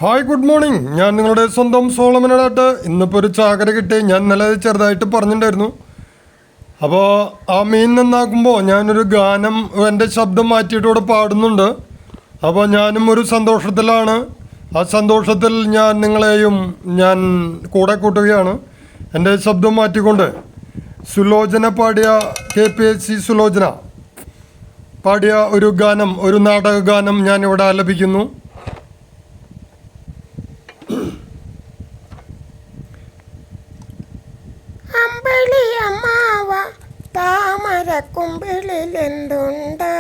Hi, good morning. ഞാൻ നിങ്ങളുടെ സ്വന്തം സോളമനായിട്ട്. ഇന്നിപ്പോൾ ഒരു ചാകര കിട്ടി. ഞാൻ ഇന്നലെ ചെറുതായിട്ട് പറഞ്ഞിട്ടുണ്ടായിരുന്നു. അപ്പോൾ ആ മീൻ നന്നാക്കുമ്പോൾ ഞാനൊരു ഗാനം എൻ്റെ ശബ്ദം മാറ്റിയിട്ട് ഇവിടെ പാടുന്നുണ്ട്. അപ്പോൾ ഞാനും ഒരു സന്തോഷത്തിലാണ്. ആ സന്തോഷത്തിൽ ഞാൻ നിങ്ങളെയും ഞാൻ കൂടെ കൂട്ടുകയാണ്. എൻ്റെ ശബ്ദം മാറ്റിക്കൊണ്ട് സുലോചന പാടിയ KPSC സുലോചന പാടിയ ഒരു ഗാനം, ഒരു നാടക ഗാനം ഞാനിവിടെ ആലപിക്കുന്നു. അമ്പിളിയമ്മാവ താമരക്കുമ്പിളിലെന്തുണ്ട്?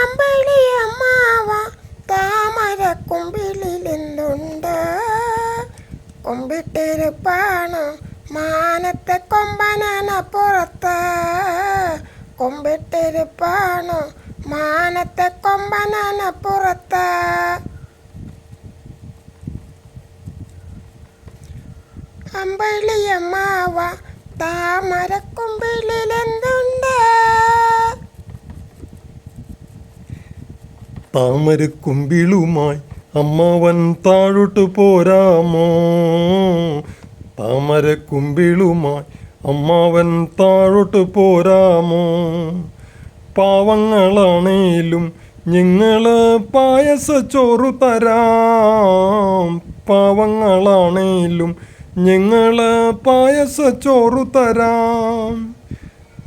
അമ്പിളിയമ്മാവ താമരക്കുമ്പിളിലെന്തുണ്ട്? കുമ്പിട്ടിരുപ്പാണ് മാനത്തെ കൊമ്പനപ്പുറത്ത്. കുമ്പിട്ടിരുപ്പാണ് മാനത്തെ കൊമ്പനപ്പുറത്ത്. അമ്പിളിയമ്മാവ താമരക്കുമ്പിളിലെന്തുണ്ട്? താമരക്കുമ്പിളുമായി അമ്മാവൻ താഴോട്ട് പോരാമോ? താമരക്കുമ്പിളുമായി അമ്മാവൻ താഴോട്ട് പോരാമോ? പാവങ്ങളാണേലും ഞങ്ങള് പായസച്ചോറ് തരാം. പാവങ്ങളാണേലും ഞങ്ങള് പായസച്ചോറ് തരാം.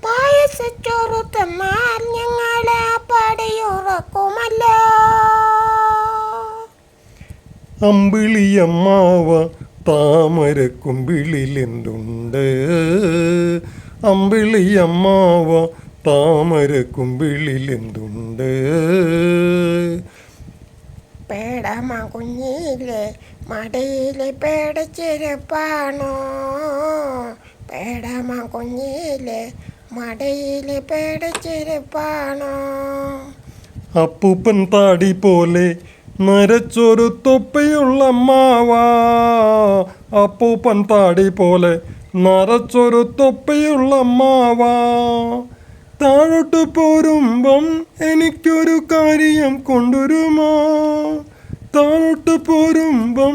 പായസച്ചോറ് തന്നാൽ ഞങ്ങളെ പടിയുറക്കുമല്ലോ. അമ്പിളിയമ്മാവ താമരക്കുമ്പിളിലെന്തുണ്ട്? അമ്പിളിയമ്മാവ താമരക്കുമ്പിളിലെന്തുണ്ട്? പേടമ കുഞ്ഞിലെ മടിയിലെ പേടിച്ചിരിപ്പാണോ? പേടമ കുഞ്ഞിലെ മടിയിലെ പേടിച്ചിരിപ്പാണോ? അപ്പൂപ്പൻ താടി പോലെ നരച്ചൊരു തൊപ്പിയുള്ള അമ്മാവ. അപ്പൂപ്പൻ താടി പോലെ നരച്ചൊരു തൊപ്പിയുള്ള അമ്മാവ. താഴോട്ട് പോരുമ്പം എനിക്കൊരു കാര്യം കൊണ്ടുവരുമോ? താഴോട്ട് പോരുമ്പം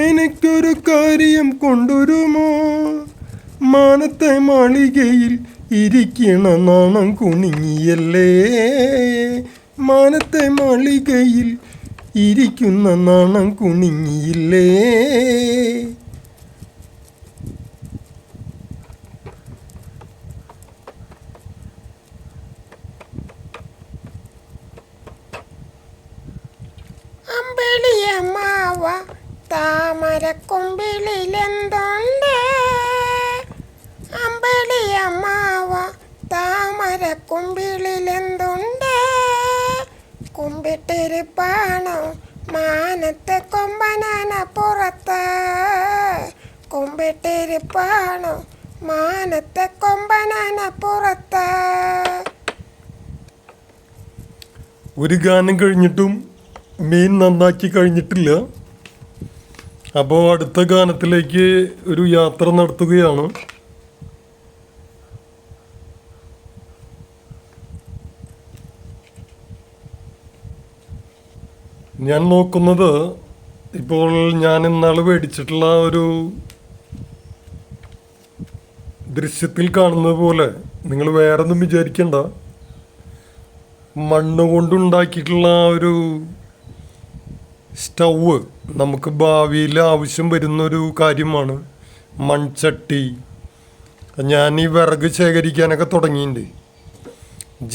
എനിക്കൊരു കാര്യം കൊണ്ടുവരുമോ? മാനത്തെ മാളികയിൽ ഇരിക്കണ നാണം കുണിങ്ങിയല്ലേ? മാനത്തെ മാളികയിൽ ഇരിക്കുന്ന നാണം കുണിങ്ങിയില്ലേ? അമ്പിളിയമ്മാവ താമരക്കുമ്പിളിലെന്തുണ്ട്? അമ്പിളിയമ്മാവ താമരക്കുമ്പിളിലെന്തുണ്ട്? കുമ്പിട്ടിരിപ്പാണോ മാനത്തെ കൊമ്പനപ്പുറത്ത്? കുമ്പിട്ടിരിപ്പാണോ മാനത്തെ കൊമ്പനപ്പുറത്ത്? ഒരു ഗാനം കഴിഞ്ഞിട്ടും മീൻ നന്നാക്കി കഴിഞ്ഞിട്ടില്ല. അപ്പോൾ അടുത്ത ഗാനത്തിലേക്ക് ഒരു യാത്ര നടത്തുകയാണ്. ഞാൻ നോക്കുന്നത് ഇപ്പോൾ ഞാൻ ഇന്നാൾ മേടിച്ചിട്ടുള്ള ഒരു ദൃശ്യത്തിൽ കാണുന്നത് പോലെ നിങ്ങൾ വേറെ ഒന്നും വിചാരിക്കണ്ട. മണ്ണ് കൊണ്ടുണ്ടാക്കിയിട്ടുള്ള ഒരു സ്റ്റൗവ് നമുക്ക് ഭാവിയിൽ ആവശ്യം വരുന്നൊരു കാര്യമാണ്. മൺചട്ടി. ഞാൻ ഈ വിറക് ശേഖരിക്കാനൊക്കെ തുടങ്ങിയിട്ടുണ്ട്.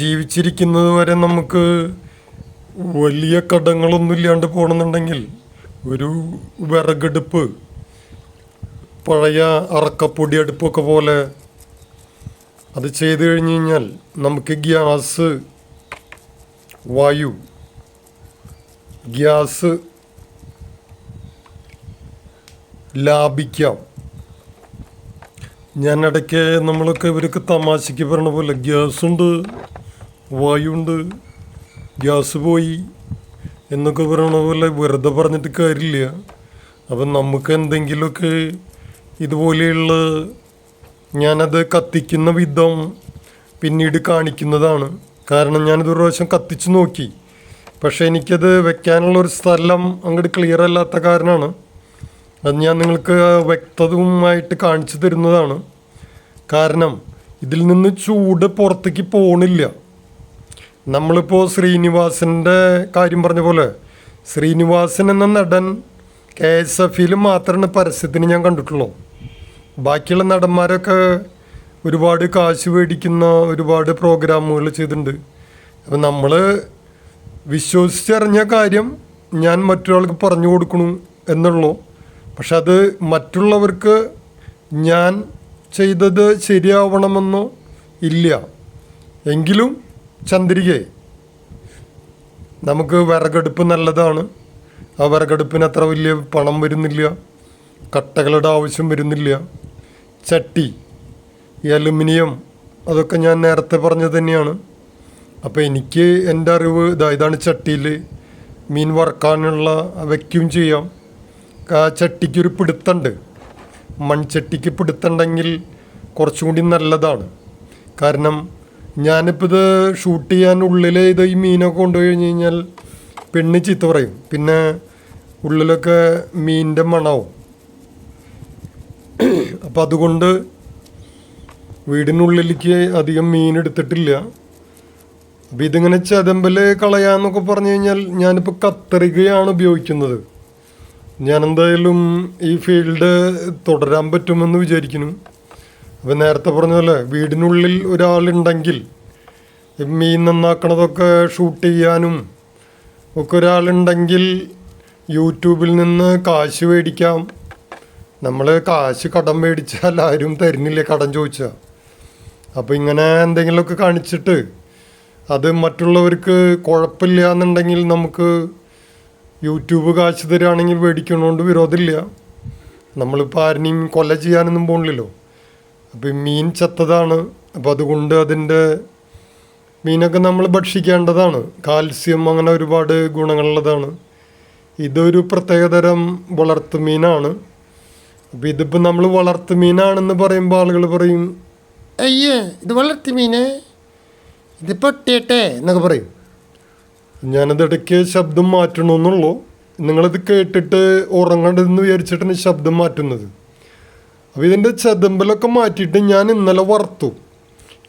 ജീവിച്ചിരിക്കുന്നത് വരെ നമുക്ക് വലിയ കടങ്ങളൊന്നും ഇല്ലാണ്ട് പോകണമെന്നുണ്ടെങ്കിൽ ഒരു വിറകടുപ്പ്, പഴയ അറക്കപ്പൊടി അടുപ്പൊക്കെ പോലെ അത് ചെയ്ത് കഴിഞ്ഞ് കഴിഞ്ഞാൽ നമുക്ക് ഗ്യാസ് ലാഭിക്കാം. ഞാൻ ഇടയ്ക്ക് നമ്മളൊക്കെ ഇവർക്ക് തമാശയ്ക്ക് പറഞ്ഞ പോലെ ഗ്യാസുണ്ട്, വായുണ്ട്, ഗ്യാസ് പോയി എന്നൊക്കെ പറയണ പോലെ വെറുതെ പറഞ്ഞിട്ട് കാര്യമില്ല. അപ്പം നമുക്ക് എന്തെങ്കിലുമൊക്കെ ഇതുപോലെയുള്ള ഞാനത് കത്തിക്കുന്ന വിധം പിന്നീട് കാണിക്കുന്നതാണ്. കാരണം ഞാനിത് ഒരു പ്രാവശ്യം കത്തിച്ച് നോക്കി. പക്ഷേ എനിക്കത് വെക്കാനുള്ളൊരു സ്ഥലം അങ്ങോട്ട് ക്ലിയർ അല്ലാത്ത കാരണമാണ്. അത് ഞാൻ നിങ്ങൾക്ക് വ്യക്തവുമായിട്ട് കാണിച്ചു തരുന്നതാണ്. കാരണം ഇതിൽ നിന്ന് ചൂട് പുറത്തേക്ക് പോകണില്ല. നമ്മളിപ്പോൾ ശ്രീനിവാസൻ്റെ കാര്യം പറഞ്ഞ പോലെ ശ്രീനിവാസൻ എന്ന നടൻ KSF-ൽ മാത്രമാണ് പരസ്യത്തിന് ഞാൻ കണ്ടിട്ടുള്ളൂ. ബാക്കിയുള്ള നടന്മാരൊക്കെ ഒരുപാട് കാശ് മേടിക്കുന്ന ഒരുപാട് പ്രോഗ്രാമുകൾ ചെയ്തിട്ടുണ്ട്. അപ്പം നമ്മൾ വിശ്വസിച്ചറിഞ്ഞ കാര്യം ഞാൻ മറ്റൊരാൾക്ക് പറഞ്ഞു കൊടുക്കണു എന്നുള്ളൂ. പക്ഷെ അത് മറ്റുള്ളവർക്ക് ഞാൻ ചെയ്തത് ശരിയാവണമെന്നോ ഇല്ല. എങ്കിലും ചന്ദ്രികയെ നമുക്ക് വിറകടുപ്പ് നല്ലതാണ്. ആ വിറകടുപ്പിന് അത്ര വലിയ പണം വരുന്നില്ല, കട്ടകളുടെ ആവശ്യം വരുന്നില്ല. ചട്ടി, ഈ അലുമിനിയം, അതൊക്കെ ഞാൻ നേരത്തെ പറഞ്ഞത് തന്നെയാണ്. അപ്പോൾ എനിക്ക് എൻ്റെ അറിവ് ഇതാണ് ചട്ടിയിൽ മീൻ വറക്കാനുള്ള വയ്ക്കും ചെയ്യാം. ആ ചട്ടിക്കൊരു പിടുത്തുണ്ട്. മൺചട്ടിക്ക് പിടുത്തുണ്ടെങ്കിൽ കുറച്ചും കൂടി നല്ലതാണ്. കാരണം ഞാനിപ്പോൾ ഇത് ഷൂട്ട് ചെയ്യാൻ ഉള്ളിൽ ഇത് ഈ മീനൊക്കെ കൊണ്ടുപോയി കഴിഞ്ഞ് കഴിഞ്ഞാൽ പെണ്ണ് ചീത്ത പറയും. പിന്നെ ഉള്ളിലൊക്കെ മീനിൻ്റെ മണവും. അപ്പം അതുകൊണ്ട് വീടിനുള്ളിലേക്ക് അധികം മീൻ എടുത്തിട്ടില്ല. അപ്പം ഇതിങ്ങനെ ചതമ്പൽ കളയാന്നൊക്കെ പറഞ്ഞു കഴിഞ്ഞാൽ ഞാനിപ്പോൾ കത്രികയാണ് ഉപയോഗിക്കുന്നത്. ഞാനെന്തായാലും ഈ ഫീൽഡ് തുടരാൻ പറ്റുമെന്ന് വിചാരിക്കുന്നു. അപ്പം നേരത്തെ പറഞ്ഞ പോലെ വീടിനുള്ളിൽ ഒരാളുണ്ടെങ്കിൽ മീൻ നന്നാക്കണതൊക്കെ ഷൂട്ട് ചെയ്യാനും ഒക്കെ ഒരാളുണ്ടെങ്കിൽ യൂട്യൂബിൽ നിന്ന് കാശ് മേടിക്കാം. നമ്മൾ കാശ് കടം മേടിച്ചാൽ ആരും തരുന്നില്ല, കടം ചോദിച്ചാൽ. അപ്പോൾ ഇങ്ങനെ എന്തെങ്കിലുമൊക്കെ കാണിച്ചിട്ട് അത് മറ്റുള്ളവർക്ക് കുഴപ്പമില്ല എന്നുണ്ടെങ്കിൽ നമുക്ക് യൂട്യൂബ് കാശ് തരികയാണെങ്കിൽ മേടിക്കണോണ്ട് വിരോധമില്ല. നമ്മളിപ്പോൾ ആരെയും കൊല ചെയ്യാനൊന്നും പോകണില്ലല്ലോ. അപ്പം മീൻ ചത്തതാണ്. അപ്പോൾ അതുകൊണ്ട് അതിൻ്റെ മീനൊക്കെ നമ്മൾ ഭക്ഷിക്കേണ്ടതാണ്. കാൽസ്യം അങ്ങനെ ഒരുപാട് ഗുണങ്ങളുള്ളതാണ്. ഇതൊരു പ്രത്യേകതരം വളർത്തു മീനാണ്. അപ്പോൾ ഇതിപ്പോൾ നമ്മൾ വളർത്തു മീനാണെന്ന് പറയുമ്പോൾ ആളുകൾ പറയും, അയ്യേ ഇത് വളർത്തു മീനേ, ഇത് പൊട്ടിയട്ടെ എന്നൊക്കെ പറയും. ഞാനത് ഇടയ്ക്ക് ശബ്ദം മാറ്റണമെന്നുള്ളൂ. നിങ്ങളിത് കേട്ടിട്ട് ഉറങ്ങണ്ടെന്ന് വിചാരിച്ചിട്ടാണ് ശബ്ദം മാറ്റുന്നത്. അപ്പോൾ ഇതിൻ്റെ ചതമ്പലൊക്കെ മാറ്റിയിട്ട് ഞാൻ ഇന്നലെ വറുത്തു.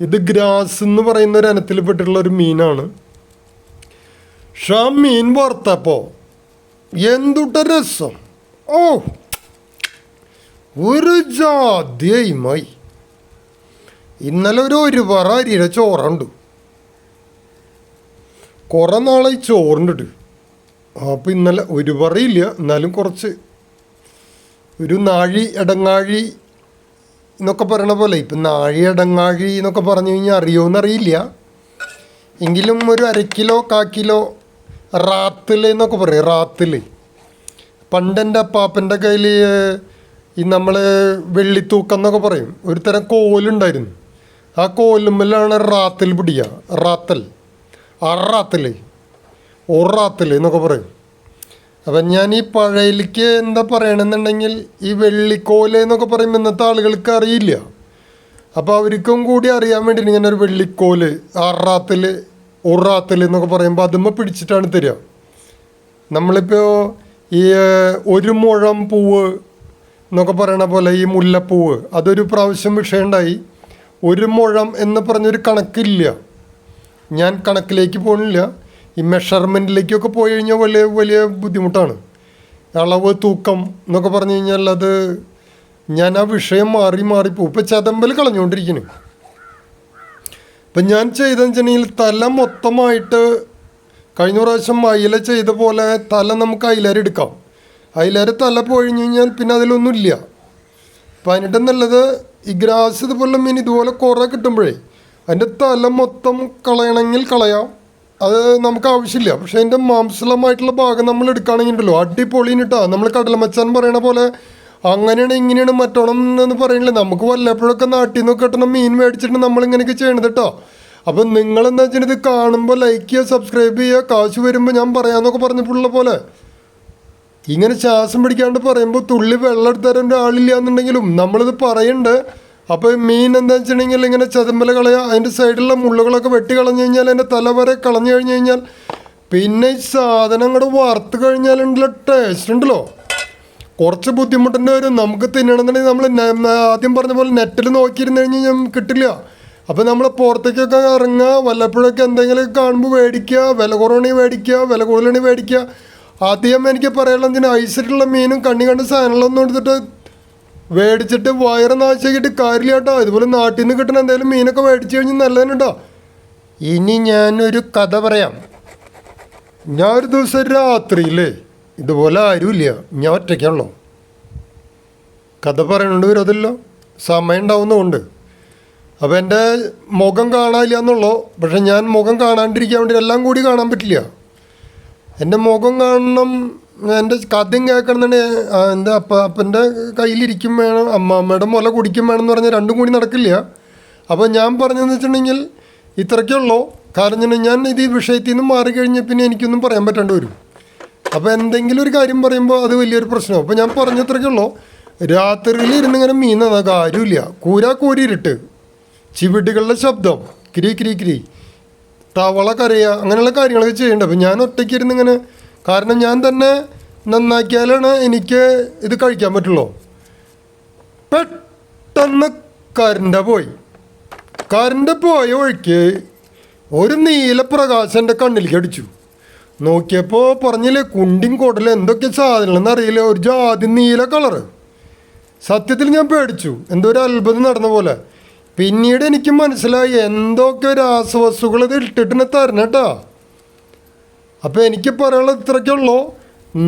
ഇത് ഗ്രാസ് എന്ന് പറയുന്ന ഒരു ഇനത്തിൽപ്പെട്ടിട്ടുള്ള ഒരു മീനാണ്. പക്ഷെ ആ മീൻ വറുത്തപ്പോൾ എന്തുട്ട രസം! ഓ, ഒരു ജാതിയായി. ഇന്നലെ ഒരു പറ അരിയുടെ ചോറുണ്ട്. കുറേ നാളായി ചോറുണ്ടിട്ട്. അപ്പോൾ ഇന്നലെ ഒരു പറയില്ല, എന്നാലും കുറച്ച് ഒരു നാഴി ഇടങ്ങാഴി എന്നൊക്കെ പറയണ പോലെ. ഇപ്പം നാഴി ഇടങ്ങാഴി എന്നൊക്കെ പറഞ്ഞു കഴിഞ്ഞാൽ അറിയുമെന്നറിയില്ല. എങ്കിലും ഒരു 1/2 കിലോ 1/4 കിലോ റാത്തിൽ എന്നൊക്കെ പറയും. റാത്തിൽ പണ്ടെൻ്റെ അപ്പാപ്പൻ്റെ കയ്യിൽ ഈ നമ്മൾ വെള്ളിത്തൂക്കം എന്നൊക്കെ പറയും. ഒരു തരം കോലുണ്ടായിരുന്നു. ആ കോലുമ്മലാണ് റാത്തിൽ പിടിക്കുക. റാത്തൽ, അറാത്തിൽ, ഒറാത്തിൽ എന്നൊക്കെ പറയും. അപ്പം ഞാൻ ഈ പഴയിലേക്ക് എന്താ പറയണമെന്നുണ്ടെങ്കിൽ ഈ വെള്ളിക്കോല് എന്നൊക്കെ പറയുമ്പോൾ ഇന്നത്തെ ആളുകൾക്ക് അറിയില്ല. അപ്പോൾ അവർക്കും കൂടി അറിയാൻ വേണ്ടിയിട്ട് ഇങ്ങനെ ഒരു വെള്ളിക്കോല്, അറാത്തിൽ, ഒറാത്തിൽ എന്നൊക്കെ പറയുമ്പോൾ അതുമ്മ പിടിച്ചിട്ടാണ് തരിക. നമ്മളിപ്പോൾ ഈ 1 മുഴം പൂവ് എന്നൊക്കെ പറയണ പോലെ ഈ മുല്ലപ്പൂവ് അതൊരു പ്രാവശ്യം വിഷയമുണ്ടായി. 1 മുഴം എന്ന് പറഞ്ഞൊരു കണക്കില്ല. ഞാൻ കണക്കിലേക്ക് പോകുന്നില്ല. ഈ മെഷർമെൻറ്റിലേക്കൊക്കെ പോയി കഴിഞ്ഞാൽ വലിയ വലിയ ബുദ്ധിമുട്ടാണ്. അളവ്, തൂക്കം എന്നൊക്കെ പറഞ്ഞു കഴിഞ്ഞാൽ അത് ഞാൻ ആ വിഷയം മാറിപ്പോവും. ഇപ്പം ചതമ്പൽ കളഞ്ഞുകൊണ്ടിരിക്കുന്നു. ഇപ്പം ഞാൻ ചെയ്തെന്ന് വെച്ചിട്ടുണ്ടെങ്കിൽ തല മൊത്തമായിട്ട് കഴിഞ്ഞ പ്രാവശ്യം അയില ചെയ്ത പോലെ തല നമുക്ക് അയിലരെടുക്കാം. അയിലര തല പോയി കഴിഞ്ഞാൽ പിന്നെ അതിലൊന്നുമില്ല. അപ്പം അതിനിട്ട് നല്ലത് ഈ ഗ്രാസ് ഇതുപോലെ മീൻ ഇതുപോലെ കുറേ കിട്ടുമ്പോഴേ അതിൻ്റെ തല മൊത്തം കളയണമെങ്കിൽ കളയാം. അത് നമുക്ക് ആവശ്യമില്ല. പക്ഷേ അതിൻ്റെ മാംസളമായിട്ടുള്ള ഭാഗം നമ്മൾ എടുക്കുകയാണെങ്കിൽ ഉണ്ടല്ലോ അടിപൊളിനിട്ടാ. നമ്മൾ കടലമച്ചാൻ പറയണ പോലെ അങ്ങനെയാണ് ഇങ്ങനെയാണ് മറ്റോണം എന്ന് പറയണില്ല. നമുക്ക് വല്ലപ്പോഴൊക്കെ നാട്ടിൽ നിന്നൊക്കെ കിട്ടണം മീൻ മേടിച്ചിട്ട് നമ്മളിങ്ങനെയൊക്കെ ചെയ്യണത് കേട്ടോ. അപ്പം നിങ്ങളെന്താ വെച്ചാൽ ഇത് കാണുമ്പോൾ ലൈക്ക് ചെയ്യുക, സബ്സ്ക്രൈബ് ചെയ്യുക, കാശ് വരുമ്പോൾ ഞാൻ പറയാമെന്നൊക്കെ പറഞ്ഞപ്പോഴുള്ള പോലെ ഇങ്ങനെ ശ്വാസം പിടിക്കാണ്ട് പറയുമ്പോൾ തുള്ളി വെള്ളം എടുത്ത് തരാൻ ഒരാളില്ല എന്നുണ്ടെങ്കിലും നമ്മളിത് പറയുന്നുണ്ട്. അപ്പോൾ മീൻ എന്താ വെച്ചിട്ടുണ്ടെങ്കിൽ ഇങ്ങനെ ചതമ്പല കളയുക, അതിൻ്റെ സൈഡിലുള്ള മുള്ളുകളൊക്കെ വെട്ടി കളഞ്ഞു കഴിഞ്ഞാൽ അതിൻ്റെ തല വരെ കളഞ്ഞു കഴിഞ്ഞ് കഴിഞ്ഞാൽ പിന്നെ ഈ സാധനം അങ്ങോട്ട് വറുത്ത് കഴിഞ്ഞാലുണ്ടല്ലോ ടേസ്റ്റ് ഉണ്ടല്ലോ കുറച്ച് ബുദ്ധിമുട്ടുണ്ട് വരും. നമുക്ക് തിന്നണമെന്നുണ്ടെങ്കിൽ നമ്മൾ ആദ്യം പറഞ്ഞ പോലെ നെറ്റിൽ നോക്കിയിരുന്നു കഴിഞ്ഞാൽ കിട്ടില്ല. അപ്പോൾ നമ്മൾ പുറത്തേക്കൊക്കെ ഇറങ്ങുക, വല്ലപ്പോഴൊക്കെ എന്തെങ്കിലും കാണുമ്പോൾ മേടിക്കുക, വില കുറവാണെങ്കിൽ മേടിക്കുക, വില കൂടുതലാണെങ്കിൽ മേടിക്കുക. ആദ്യം എനിക്ക് പറയാനുള്ളത് എന്തിനാ ഐസിട്ടുള്ള മീനും കണ്ണി കണ്ട സാധനങ്ങളൊന്നും എടുത്തിട്ട് മേടിച്ചിട്ട് വയറ് നാശമാക്കിയിട്ട് കാര്യമില്ല കേട്ടോ. ഇതുപോലെ നാട്ടിൽ നിന്ന് കിട്ടുന്ന എന്തെങ്കിലും മീനൊക്കെ മേടിച്ച് കഴിഞ്ഞാൽ നല്ലതാണ് കേട്ടോ. ഇനി ഞാനൊരു കഥ പറയാം. ഞാൻ ഒരു ദിവസം രാത്രിയില്ലേ ഇതുപോലെ ആരുമില്ല, ഞാൻ ഒറ്റയ്ക്കാണല്ലോ. കഥ പറയണുണ്ട് വരും അതല്ലോ സമയം ഉണ്ടാവുന്നതുകൊണ്ട്. അപ്പോൾ എൻ്റെ മുഖം കാണാനില്ല എന്നുള്ളൂ. പക്ഷെ ഞാൻ മുഖം കാണാണ്ടിരിക്കാൻ വേണ്ടി എല്ലാം കൂടി കാണാൻ പറ്റില്ല. എൻ്റെ മുഖം കാണണം, എൻ്റെ കഥയും കേൾക്കണമെന്നുണ്ടെങ്കിൽ എൻ്റെ അപ്പൻ്റെ കയ്യിലിരിക്കും വേണം, അമ്മമ്മയുടെ മുല കുടിക്കും വേണം എന്ന് പറഞ്ഞാൽ രണ്ടും കൂടി നടക്കില്ല. അപ്പോൾ ഞാൻ പറഞ്ഞതെന്ന് വെച്ചിട്ടുണ്ടെങ്കിൽ ഇത്രയ്ക്കുള്ളൂ. കാരണം ഞാൻ ഇത് ഈ വിഷയത്തിൽ നിന്ന് മാറിക്കഴിഞ്ഞാൽ പിന്നെ എനിക്കൊന്നും പറയാൻ പറ്റാണ്ട് വരും. അപ്പോൾ എന്തെങ്കിലും ഒരു കാര്യം പറയുമ്പോൾ അത് വലിയൊരു പ്രശ്നമാണ്. അപ്പോൾ ഞാൻ പറഞ്ഞത്രയ്ക്കുള്ളൂ. രാത്രിയിൽ ഇരുന്നിങ്ങനെ മീൻ തന്ന കാര്യമില്ല. കൂരിരുട്ട്, ചിവിടികളുടെ ശബ്ദം, കിരി കിരി കിരി, തവള കരയുക, അങ്ങനെയുള്ള കാര്യങ്ങളൊക്കെ ചെയ്യേണ്ടത്. അപ്പോൾ ഞാൻ ഒറ്റയ്ക്ക് ഇരുന്നിങ്ങനെ, കാരണം ഞാൻ തന്നെ നന്നാക്കിയാലാണ് എനിക്ക് ഇത് കഴിക്കാൻ പറ്റുള്ളൂ. പെട്ടെന്ന് കറണ്ട് പോയ വഴിക്ക് ഒരു നീല പ്രകാശം എൻ്റെ കണ്ണിലേക്ക് അടിച്ചു. നോക്കിയപ്പോൾ പറഞ്ഞില്ലേ കുണ്ടിൻ കോടലും എന്തൊക്കെ സാധനങ്ങളെന്ന് അറിയില്ല, ഒരു ജാതി നീല കളറ്. സത്യത്തിൽ ഞാൻ പേടിച്ചു, എന്തോ ഒരു അത്ഭുതം നടന്ന പോലെ. പിന്നീട് എനിക്ക് മനസ്സിലായി എന്തൊക്കെ രാസവസ്തുക്കൾ ഇത് ഇട്ടിട്ട് തരണം കേട്ടോ. അപ്പോൾ എനിക്ക് പറയാനുള്ളത് ഇത്രയ്ക്കുള്ളൂ.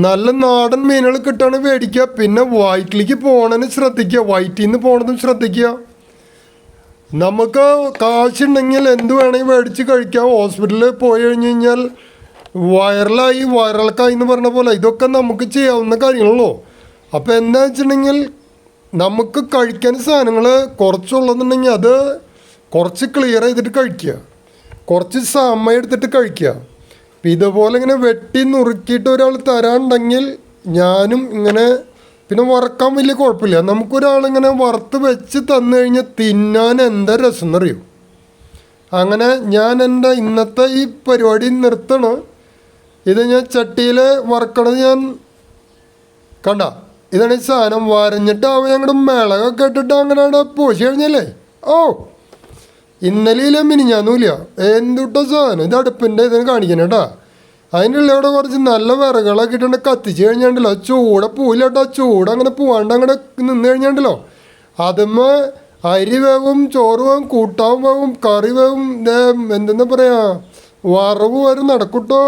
നല്ല നാടൻ മീനുകൾ കിട്ടുകയാണെങ്കിൽ മേടിക്കുക. പിന്നെ വയറ്റിലേക്ക് പോകണതിന് ശ്രദ്ധിക്കുക, വയറ്റിൽ നിന്ന് പോകണതും ശ്രദ്ധിക്കുക. നമുക്ക് കാശുണ്ടെങ്കിൽ എന്ത് വേണമെങ്കിൽ മേടിച്ച് കഴിക്കാം. ഹോസ്പിറ്റലിൽ പോയി കഴിഞ്ഞ് കഴിഞ്ഞാൽ വയറിളക്കായി എന്ന് പറഞ്ഞ പോലെ ഇതൊക്കെ നമുക്ക് ചെയ്യാവുന്ന കാര്യങ്ങളുള്ളൂ. അപ്പോൾ എന്താ വെച്ചിട്ടുണ്ടെങ്കിൽ നമുക്ക് കഴിക്കാൻ സാധനങ്ങൾ കുറച്ചുള്ളതെന്നുണ്ടെങ്കിൽ അത് കുറച്ച് ക്ലിയർ ചെയ്തിട്ട് കഴിക്കുക, കുറച്ച് സമയം എടുത്തിട്ട് കഴിക്കുക. അപ്പം ഇതുപോലെ ഇങ്ങനെ വെട്ടി നുറുക്കിയിട്ട് ഒരാൾ തരാനുണ്ടെങ്കിൽ ഞാനും ഇങ്ങനെ, പിന്നെ വറക്കാൻ വലിയ കുഴപ്പമില്ല. നമുക്കൊരാളിങ്ങനെ വറുത്ത് വെച്ച് തന്നു കഴിഞ്ഞാൽ തിന്നാൻ എന്താ രസം എന്നറിയും. അങ്ങനെ ഞാൻ എൻ്റെ ഇന്നത്തെ ഈ പരിപാടി നിർത്തണം. ഇത് ഞാൻ ചട്ടിയിൽ വറക്കണത് ഞാൻ കണ്ട, ഇതാണ് ഈ സാധനം. വരഞ്ഞിട്ട് ഞങ്ങളുടെ മിളകൊക്കെ ഇട്ടിട്ട് അങ്ങനെ അവിടെ പൂശി കഴിഞ്ഞല്ലേ, ഓ ഇന്നലെയില്ല മിനിഞ്ഞാന്നുമില്ല എന്തുട്ടോ സാധനം. ഇത് അടുപ്പിൻ്റെ ഇതിന് കാണിക്കണം കേട്ടോ. അതിൻ്റെ ഉള്ളിലൂടെ കുറച്ച് നല്ല വിറകളൊക്കെ ഇട്ടുണ്ട്, കത്തിച്ച് കഴിഞ്ഞാണ്ടല്ലോ ചൂടെ പോയില്ല കേട്ടോ. ചൂട് അങ്ങനെ പോവാണ്ട് അങ്ങനെ നിന്ന് കഴിഞ്ഞാണ്ടല്ലോ അതുമ്മ അരി വേവും, ചോറ് വേവും, കൂട്ടാൻ വേവും, കറി വേവും, എന്തെന്നാ പറയുക, വറവ് വരും നടക്കൂട്ടോ.